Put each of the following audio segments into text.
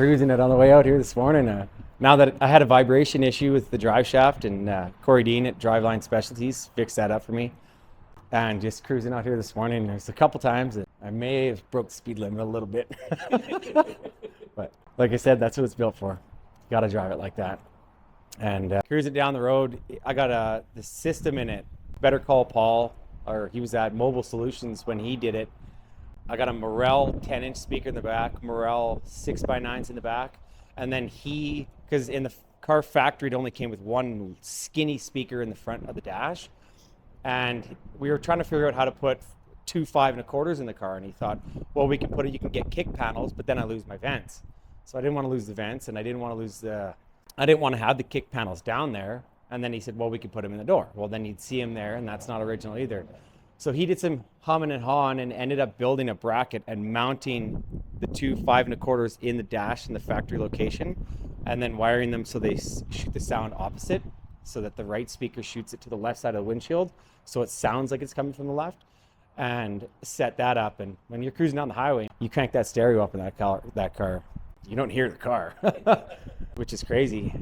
cruising it on the way out here this morning. Now that I had a vibration issue with the drive shaft, and Corey Dean at Driveline Specialties fixed that up for me. And just cruising out here this morning, there's a couple times that I may have broke the speed limit a little bit. But like I said, that's what it's built for. Got to drive it like that. And cruising down the road, I got the system in it. Better call Paul, or he was at Mobile Solutions when he did it. I got a Morel 10-inch speaker in the back, Morel 6x9s in the back. And then because in the car factory, it only came with one skinny speaker in the front of the dash. And we were trying to figure out how to put two 5 1/4s in the car. And he thought, well, you can get kick panels, but then I lose my vents. So I didn't want to lose the vents, and I didn't want to have the kick panels down there. And then he said, well, we could put them in the door. Well, then you'd see them there, and that's not original either. So he did some humming and hawing and ended up building a bracket and mounting the two 5 1/4s in the dash in the factory location, and then wiring them so they shoot the sound opposite, so that the right speaker shoots it to the left side of the windshield, so it sounds like it's coming from the left, and set that up. And when you're cruising down the highway, you crank that stereo up in that car, you don't hear the car, which is crazy.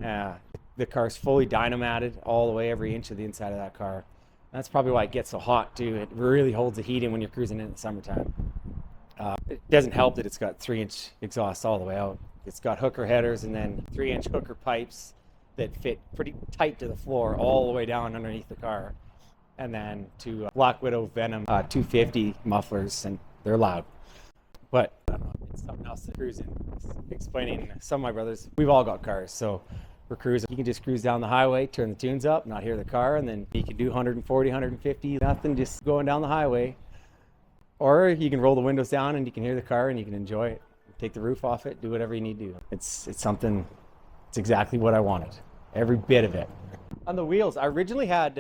The car's fully dynamoted all the way, every inch of the inside of that car. That's probably why it gets so hot too. It really holds the heat in when you're cruising in the summertime. It doesn't help that it's got 3-inch exhaust all the way out. It's got hooker headers and then 3-inch hooker pipes that fit pretty tight to the floor all the way down underneath the car. And then two Black Widow Venom 250 mufflers, and they're loud. But I don't know, it's something else to cruising. Explaining some of my brothers, we've all got cars, so we're cruising. You can just cruise down the highway, turn the tunes up, not hear the car, and then you can do 140, 150, nothing, just going down the highway. Or you can roll the windows down and you can hear the car and you can enjoy it. Take the roof off it, do whatever you need to do. It's exactly what I wanted. Every bit of it. On the wheels, I originally had,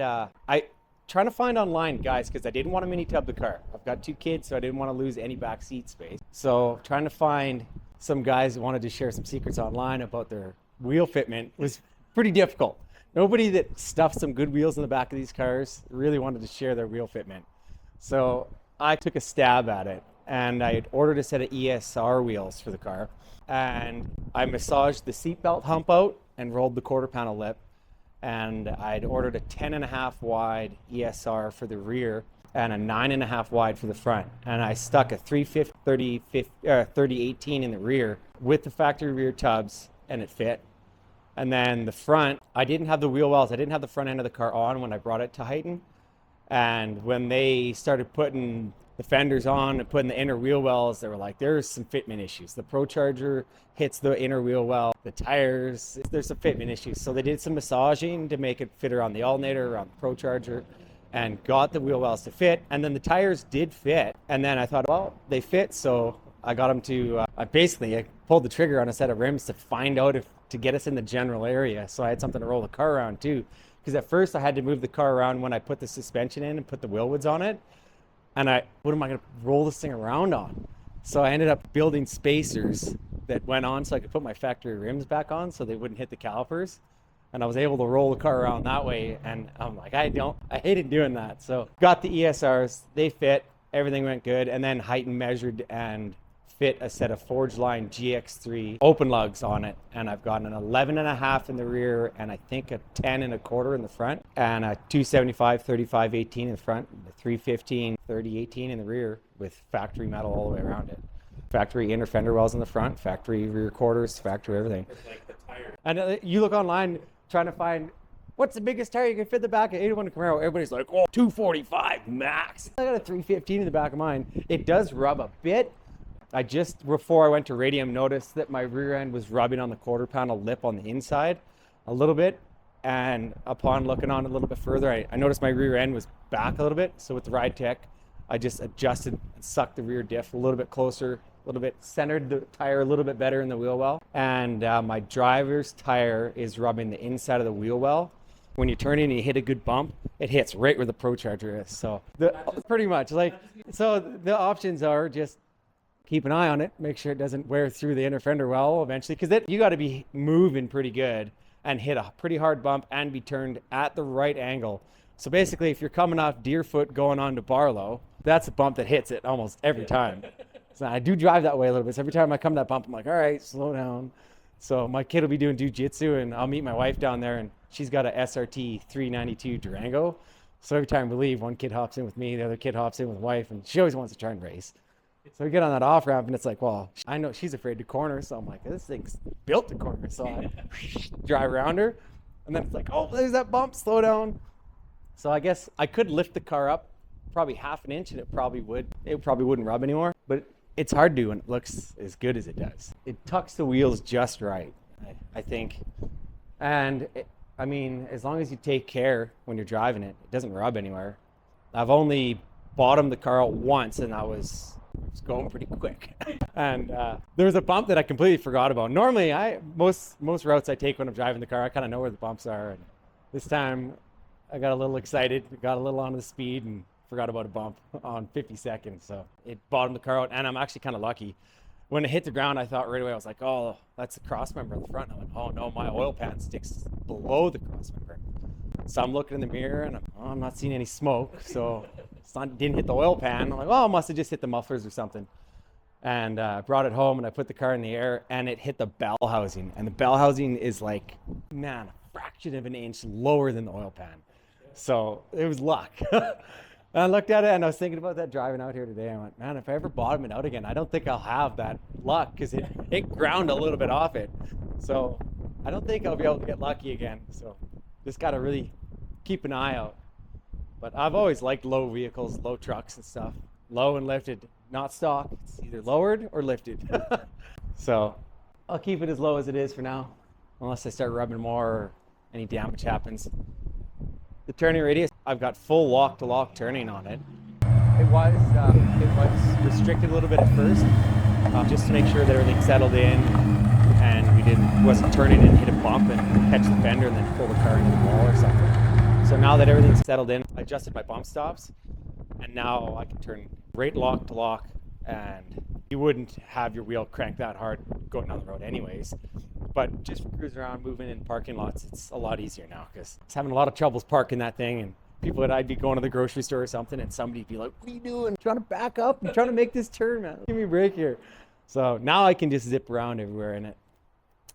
trying to find online guys, because I didn't want to mini tub the car. I've got 2 kids, so I didn't want to lose any back seat space. So trying to find some guys who wanted to share some secrets online about their wheel fitment was pretty difficult. Nobody that stuffed some good wheels in the back of these cars really wanted to share their wheel fitment. So I took a stab at it, and I had ordered a set of ESR wheels for the car, and I massaged the seatbelt hump out and rolled the quarter panel lip. And I'd ordered a 10.5 wide ESR for the rear and a 9.5 wide for the front. And I stuck a 3018 in the rear with the factory rear tubs, and it fit. And then the front, I didn't have the wheel wells. I didn't have the front end of the car on when I brought it to Heighton. And when they started putting the fenders on and putting the inner wheel wells, they were like, there's some fitment issues. The Pro Charger hits the inner wheel well, the tires, there's some fitment issues. So they did some massaging to make it fit around the alternator, around the Pro Charger, and got the wheel wells to fit. And then the tires did fit. And then I thought, well, they fit. So I got them to, I pulled the trigger on a set of rims to find out to get us in the general area. So I had something to roll the car around too. Because at first I had to move the car around when I put the suspension in and put the wheel woods on it. And what am I going to roll this thing around on? So I ended up building spacers that went on so I could put my factory rims back on so they wouldn't hit the calipers. And I was able to roll the car around that way. And I'm like, I hated doing that. So got the ESRs, they fit, everything went good. And then Heighton measured and fit a set of Forge Line GX3 open lugs on it, and I've got an 11.5 in the rear and I think a 10.25 in the front, and a 275 3518 in the front, the 315 3018 in the rear with factory metal all the way around it. Factory inner fender wells in the front, factory rear quarters, factory everything. It's like the tire. And you look online trying to find what's the biggest tire you can fit in the back of 81 Camaro. Everybody's like, oh, 245 max. I got a 315 in the back of mine. It does rub a bit. I just, before I went to Radium, noticed that my rear end was rubbing on the quarter panel lip on the inside a little bit. And upon looking on a little bit further, I noticed my rear end was back a little bit. So with the Ride Tech, I just adjusted and sucked the rear diff a little bit closer, a little bit, centered the tire a little bit better in the wheel well. And my driver's tire is rubbing the inside of the wheel well. When you turn in and you hit a good bump, it hits right where the Pro Charger is. So pretty much so the options are just keep an eye on it, make sure it doesn't wear through the inner fender well eventually, because you got to be moving pretty good and hit a pretty hard bump and be turned at the right angle. So basically, if you're coming off Deerfoot going on to Barlow, that's a bump that hits it almost every time. So I do drive that way a little bit. So every time I come to that bump, I'm like, all right, slow down. So my kid will be doing jujitsu, and I'll meet my wife down there, and she's got a SRT 392 Durango. So every time we leave, one kid hops in with me, the other kid hops in with wife, and she always wants to try and race. So we get on that off ramp, and it's like, well, I know she's afraid to corner, so I'm like, this thing's built to corner. So I drive around her, and then it's like, oh, there's that bump, slow down. So I guess I could lift the car up probably half an inch, and it probably wouldn't rub anymore. But it's hard to do when it looks as good as it does. It tucks the wheels just right, I think. And I mean, as long as you take care when you're driving it, it doesn't rub anywhere. I've only bottomed the car out once, and I was going pretty quick. And there was a bump that I completely forgot about. Normally, most routes I take when I'm driving the car, I kind of know where the bumps are. And this time, I got a little excited, got a little onto the speed, and forgot about a bump on 50 seconds. So it bottomed the car out, and I'm actually kind of lucky. When it hit the ground, I thought right away, I was like, oh, that's the cross member on the front. And I went, oh no, my oil pan sticks below the cross member. So I'm looking in the mirror, and I'm not seeing any smoke. So it didn't hit the oil pan. I'm like, oh, it must have just hit the mufflers or something. And brought it home, and I put the car in the air, and it hit the bell housing. And the bell housing is like, man, a fraction of an inch lower than the oil pan. So it was luck. And I looked at it, and I was thinking about that driving out here today. I went, man, if I ever bottom it out again, I don't think I'll have that luck, because it ground a little bit off it. So I don't think I'll be able to get lucky again. So just got to really keep an eye out. But I've always liked low vehicles, low trucks and stuff. Low and lifted, not stock. It's either lowered or lifted. So I'll keep it as low as it is for now, unless I start rubbing more or any damage happens. The turning radius, I've got full lock-to-lock turning on it. It was restricted a little bit at first, just to make sure that everything settled in and wasn't turning and hit a bump and catch the fender and then pull the car into the wall or something. So now that everything's settled in, I adjusted my bump stops, and now I can turn right lock-to-lock, and you wouldn't have your wheel crank that hard going down the road anyways. But just for cruising around, moving in parking lots, it's a lot easier now, because I was having a lot of troubles parking that thing, and I'd be going to the grocery store or something, and somebody'd be like, what are you doing? I'm trying to back up. I'm trying to make this turn, man. Give me a break here. So now I can just zip around everywhere in it,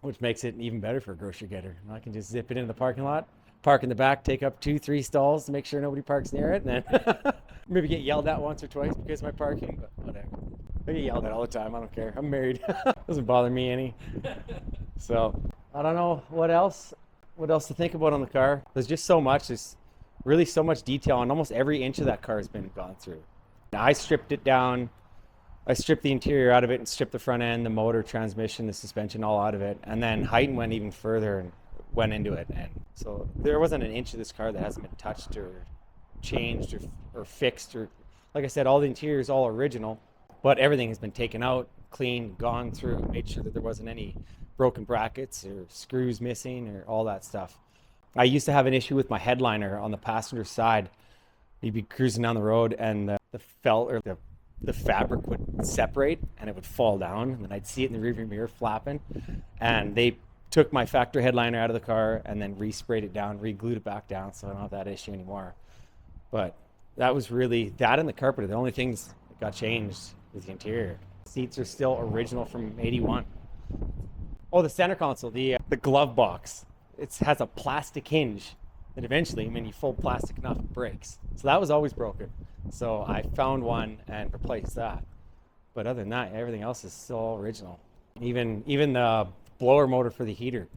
which makes it even better for a grocery getter. I can just zip it into the parking lot, park in the back, take up 2-3 stalls to make sure nobody parks near it, and then maybe get yelled at once or twice because of my parking, but whatever. I get yelled at all the time. I don't care. I'm married. Doesn't bother me any. So I don't know what else to think about on the car. There's just so much. There's really so much detail, and almost every inch of that car has been gone through. I stripped it down. I stripped the interior out of it and stripped the front end, the motor, transmission, the suspension, all out of it. And then Heighton went even further and went into it. And so there wasn't an inch of this car that hasn't been touched or changed or fixed. Or, like I said, all the interior is all original, but everything has been taken out, cleaned, gone through, made sure that there wasn't any broken brackets or screws missing or all that stuff. I used to have an issue with my headliner on the passenger side. You'd be cruising down the road, and the felt or the fabric would separate and it would fall down, and then I'd see it in the rearview mirror flapping. And they took my factory headliner out of the car and then re-sprayed it down, re-glued it back down, so I don't have that issue anymore. But that was really that, and the carpet are the only things that got changed with the interior. Seats are still original from '81. Oh, the center console, the glove box. It has a plastic hinge that eventually, when you fold plastic enough, it breaks. So that was always broken. So I found one and replaced that. But other than that, everything else is still original. Even the blower motor for the heater.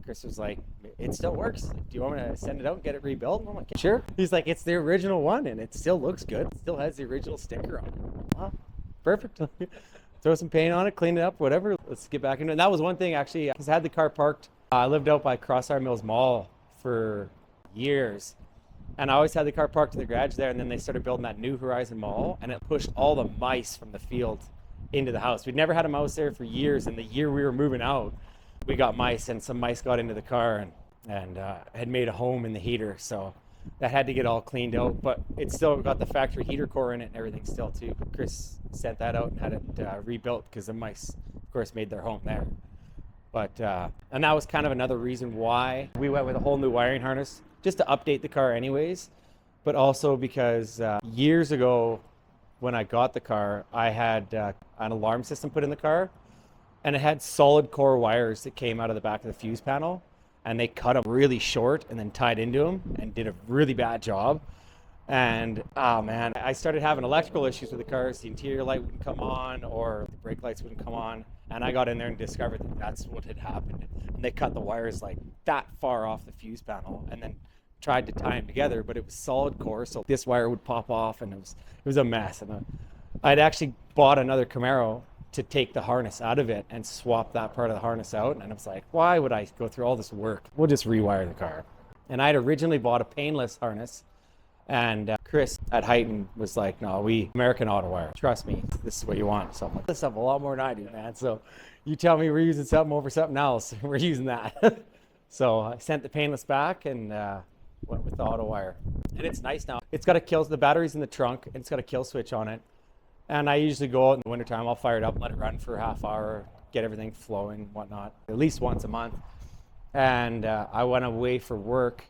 Chris was like, it still works. Do you want me to send it out and get it rebuilt? And I'm like, sure. He's like, it's the original one, and it still looks good. It still has the original sticker on it. Wow, perfect. Throw some paint on it, clean it up, whatever. Let's get back into it. And that was one thing, actually, because I had the car parked. I lived out by Crossfire Mills Mall for years, and I always had the car parked in the garage there, and then they started building that New Horizon Mall, and it pushed all the mice from the field into the house. We'd never had a mouse there for years, and the year we were moving out, we got mice, and some mice got into the car and had made a home in the heater, so that had to get all cleaned out. But it still got the factory heater core in it and everything still too. Chris sent that out and had it rebuilt because the mice, of course, made their home there. But and that was kind of another reason why we went with a whole new wiring harness, just to update the car anyways, but also because years ago when I got the car, I had an alarm system put in the car, and it had solid core wires that came out of the back of the fuse panel, and they cut them really short and then tied into them and did a really bad job. And oh man, I started having electrical issues with the cars. The interior light wouldn't come on, or the brake lights wouldn't come on. And I got in there and discovered that that's what had happened. And they cut the wires like that far off the fuse panel, and then tried to tie them together, but it was solid core, so this wire would pop off, and it was a mess. And I'd actually bought another Camaro to take the harness out of it and swap that part of the harness out. And I was like, why would I go through all this work? We'll just rewire the car. And I'd originally bought a painless harness. And Chris at Heighton was like, no, we American Auto Wire. Trust me, this is what you want. So I'm like, this stuff a lot more than I do, man. So you tell me we're using something over something else, we're using that. So I sent the painless back and went with the auto wire. And it's nice now. It's got the battery's in the trunk, and it's got a kill switch on it. And I usually go out in the wintertime, I'll fire it up and let it run for a half hour, get everything flowing and whatnot, at least once a month. And I went away for work,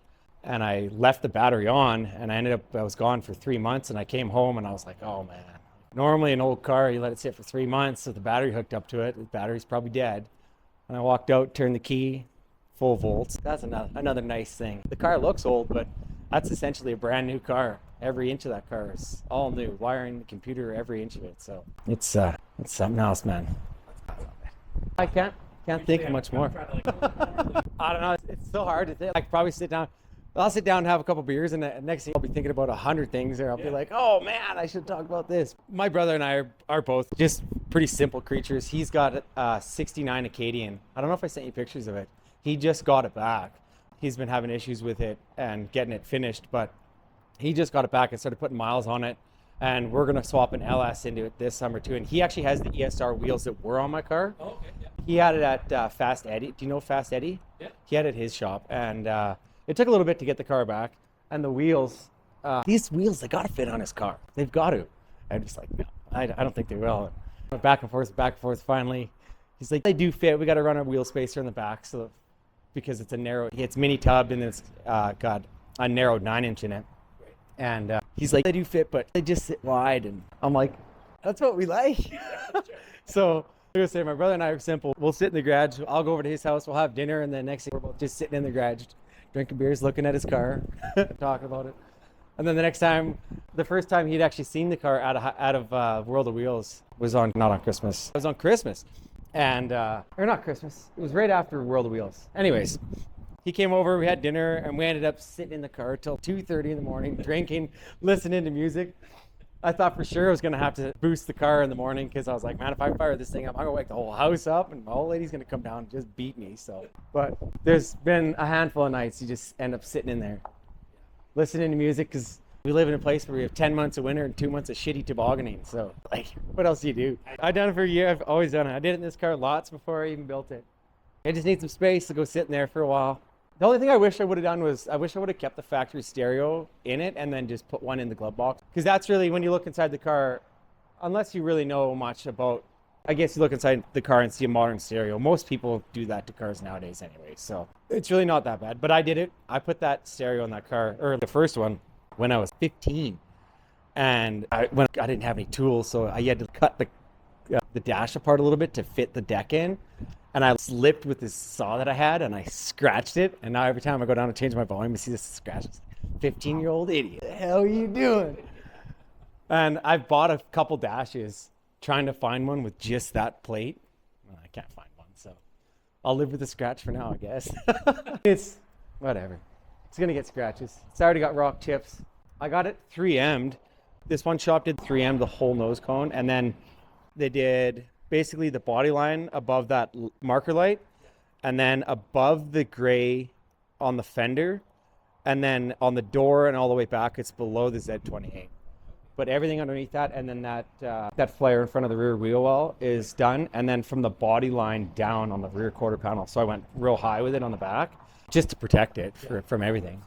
and I left the battery on, and I was gone for 3 months, and I came home and I was like, oh man. Normally an old car, you let it sit for 3 months with the battery hooked up to it, the battery's probably dead. And I walked out, turned the key, full volts. That's another nice thing. The car looks old, but that's essentially a brand new car. Every inch of that car is all new. Wiring, the computer, every inch of it. So it's something else, man. I can't think of much more. I don't know. It's so hard to think. I could probably I'll sit down and have a couple beers, and the next thing I'll be thinking about 100 things, or I'll be like, oh man, I should talk about this. My brother and I are both just pretty simple creatures. He's got a 69 Acadian. I don't know if I sent you pictures of it. He just got it back. He's been having issues with it and getting it finished, but he just got it back and started putting miles on it. And we're going to swap an LS into it this summer too. And he actually has the ESR wheels that were on my car. Oh, okay, yeah. He had it at Fast Eddie. Do you know Fast Eddie? Yeah. He had it at his shop. And it took a little bit to get the car back. And the wheels, these wheels, they got to fit on his car. They've got to. I'm just like, no, I don't think they will. Went back and forth. Finally, he's like, they do fit. We got to run a wheel spacer in the back, so because it's mini tub, and it's got a narrow 9-inch in it. And he's like, they do fit, but they just sit wide. And I'm like, that's what we like. So I'm gonna say, my brother and I are simple. We'll sit in the garage. I'll go over to his house. We'll have dinner, and then next thing we're both just sitting in the garage, drinking beers, looking at his car, talking about it. And then the first time he'd actually seen the car out of World of Wheels was not on Christmas. It was on Christmas, and or not Christmas. It was right after World of Wheels. Anyways. He came over, we had dinner, and we ended up sitting in the car till 2:30 in the morning, drinking, listening to music. I thought for sure I was going to have to boost the car in the morning, because I was like, man, if I fire this thing up, I'm going to wake the whole house up, and my old lady's going to come down and just beat me. So, but there's been a handful of nights you just end up sitting in there, listening to music, because we live in a place where we have 10 months of winter and 2 months of shitty tobogganing. So, like, what else do you do? I've done it for a year. I've always done it. I did it in this car lots before I even built it. I just need some space to go sit in there for a while. The only thing I wish I would have done was I wish I would have kept the factory stereo in it and then just put one in the glove box. Because that's really, when you look inside the car, unless you really know much about, I guess you look inside the car and see a modern stereo. Most people do that to cars nowadays anyway. So it's really not that bad. But I did it. I put that stereo in that car, or the first one, when I was 15. And I didn't have any tools, so I had to cut the dash apart a little bit to fit the deck in. And I slipped with this saw that I had, and I scratched it. And now every time I go down to change my volume, I see this scratch. 15-year-old idiot. What the hell are you doing? And I've bought a couple dashes trying to find one with just that plate. Well, I can't find one, so I'll live with the scratch for now, I guess. It's whatever. It's going to get scratches. It's already got rock chips. I got it 3M'd. This one shop did 3M the whole nose cone, and then they did basically the body line above that marker light, and then above the gray on the fender, and then on the door and all the way back, it's below the Z28. But everything underneath that, and then that flare in front of the rear wheel well is done, and then from the body line down on the rear quarter panel. So I went real high with it on the back just to protect it from everything.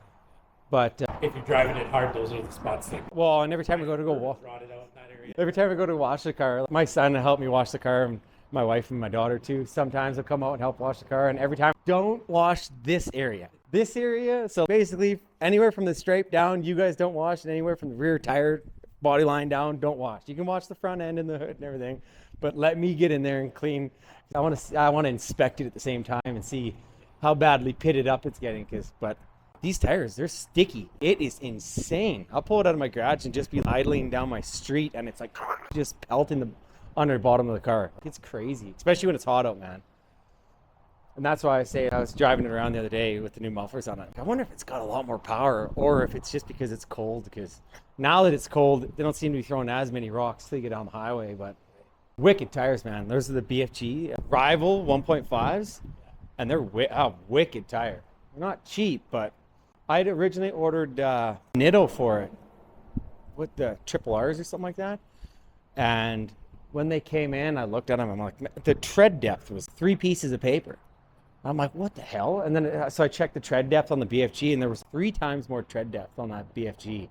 But if you're driving it hard, those are the spots that well, and every time we go to rotted out in that area. Every time I go to wash the car, my son will help me wash the car, and my wife and my daughter too. Sometimes they'll come out and help wash the car, and every time, don't wash this area. This area, so basically anywhere from the stripe down, you guys don't wash, and anywhere from the rear tire body line down, don't watch. You can watch the front end and the hood and everything, but let me get in there and clean. I want to inspect it at the same time and see how badly pitted up it's getting. But these tires, they're sticky. It is insane. I'll pull it out of my garage and just be idling down my street, and it's like just pelting the under the bottom of the car. It's crazy, especially when it's hot out, man. And that's why I say I was driving it around the other day with the new mufflers on it. I wonder if it's got a lot more power or if it's just because it's cold. Because now that it's cold, they don't seem to be throwing as many rocks till you get on the highway. But wicked tires, man. Those are the BFG Rival 1.5s, and they're a wicked tire. They're not cheap, but I'd originally ordered Nitto for it with the triple R's or something like that. And when they came in, I looked at them. I'm like, the tread depth was 3 pieces of paper. I'm like, what the hell? And then so I checked the tread depth on the BFG, and there was 3 times more tread depth on that BFG.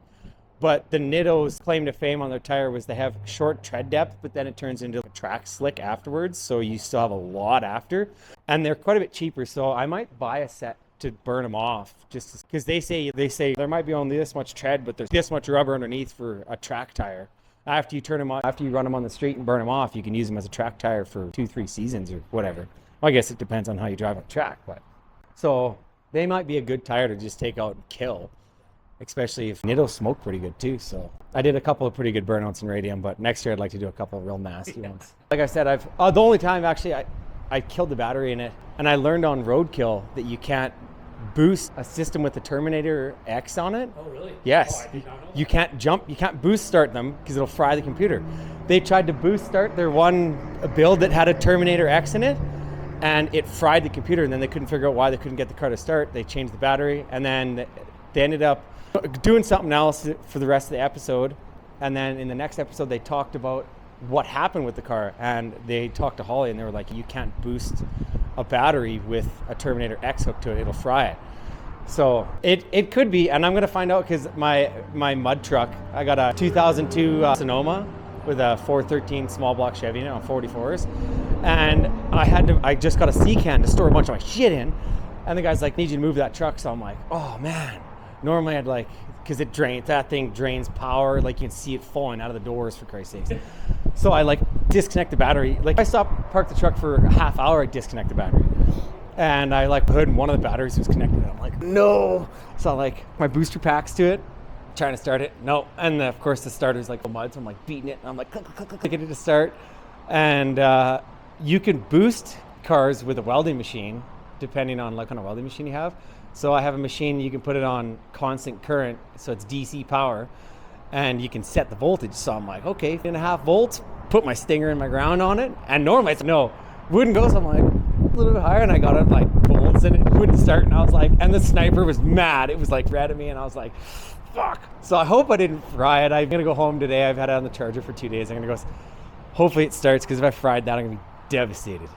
But the Nitto's claim to fame on their tire was they have short tread depth, but then it turns into a track slick afterwards, so you still have a lot after. And they're quite a bit cheaper, so I might buy a set to burn them off, just because they say there might be only this much tread, but there's this much rubber underneath for a track tire. After you turn them on, after you run them on the street and burn them off, you can use them as a track tire for 2-3 seasons or whatever. Well, I guess it depends on how you drive on track, but so they might be a good tire to just take out and kill, especially if Nitto smoke pretty good too. So I did a couple of pretty good burnouts in Radium, but next year I'd like to do a couple of real nasty ones. Like I said, the only time actually I killed the battery in it, and I learned on roadkill that you can't boost a system with the Terminator X on it. Oh, really? Yes. Oh, I did not know You can't boost start them because it'll fry the computer. They tried to boost start their one build that had a Terminator X in it, and it fried the computer, and then they couldn't figure out why they couldn't get the car to start. They changed the battery, and then they ended up doing something else for the rest of the episode. And then in the next episode, they talked about what happened with the car, and they talked to Holly, and they were like, you can't boost a battery with a Terminator X hooked to it, it'll fry it. So it could be, and I'm gonna find out because my mud truck, I got a 2002 Sonoma with a 413 small block Chevy in it on 44s, and I just got a C can to store a bunch of my shit in, and the guy's like, need you to move that truck. So I'm like, oh man, normally I'd like, because that thing drains power, like you can see it falling out of the doors, for Christ's sakes. So I like disconnect the battery. Like I parked the truck for a half hour, I disconnect the battery. And I like put one of the batteries was connected. I'm like, no. So I like my booster packs to it, trying to start it. No. And of course the starter's like mud, so I'm like beating it. And I'm like, click it to start. And you can boost cars with a welding machine, depending on like on a welding machine you have. So I have a machine, you can put it on constant current, so it's DC power, and you can set the voltage. So I'm like, okay, 3.5 volts, put my stinger and my ground on it, and normally it's no, wouldn't go. So I'm like, a little bit higher, and I got it like volts, and it wouldn't start, and I was like, and the sniper was mad. It was like red at me, and I was like, fuck. So I hope I didn't fry it. I'm gonna go home today. I've had it on the charger for 2 days. I'm gonna go, hopefully it starts, because if I fried that, I'm gonna be devastated.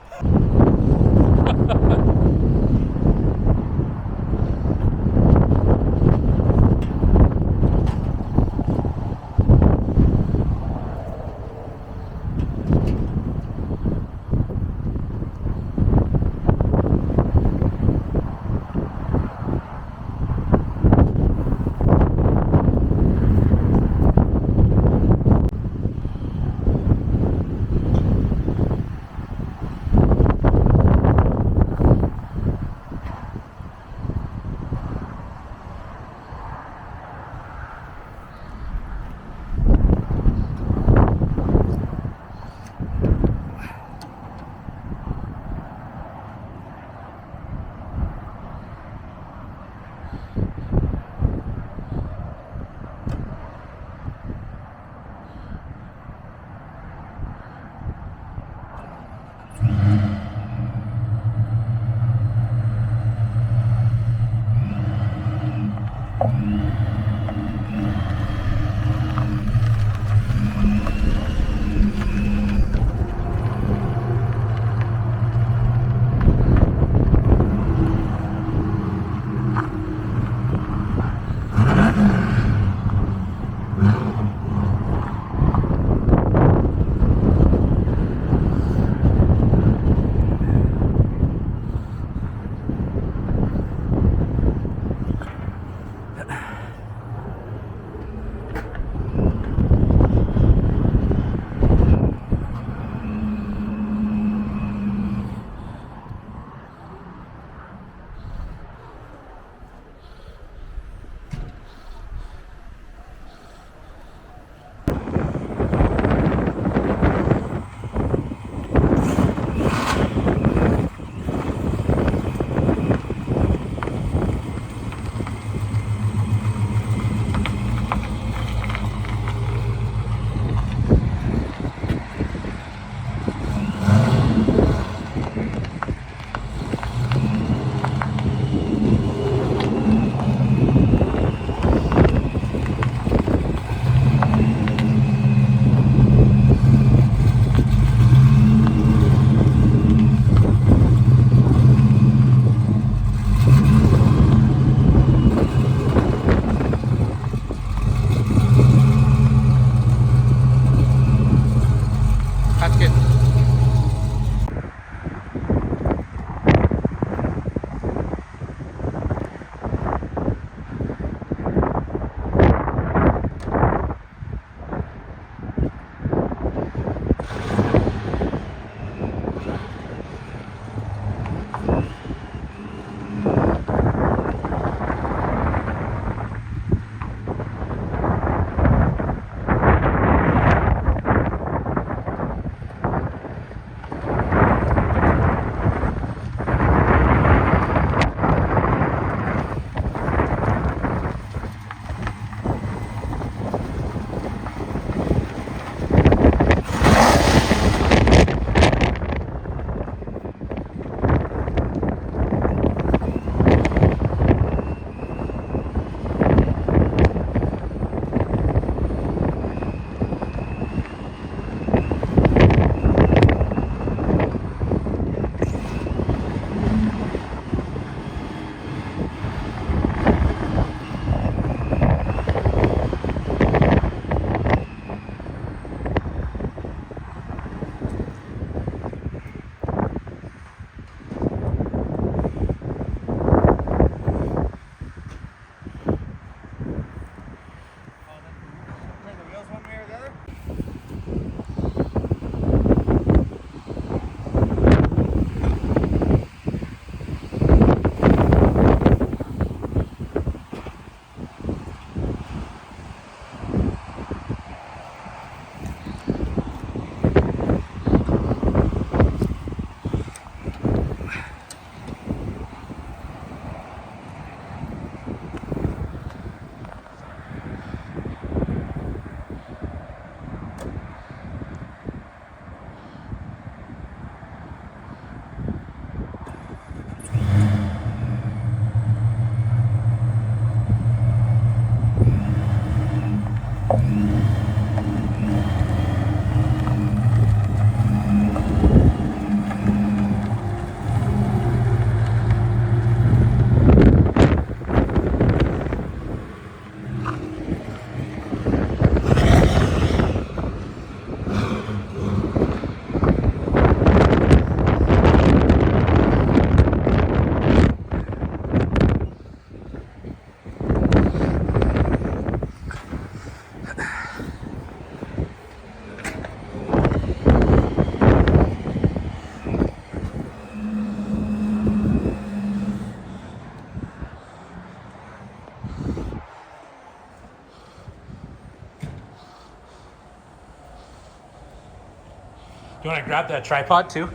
you want to grab that tripod too?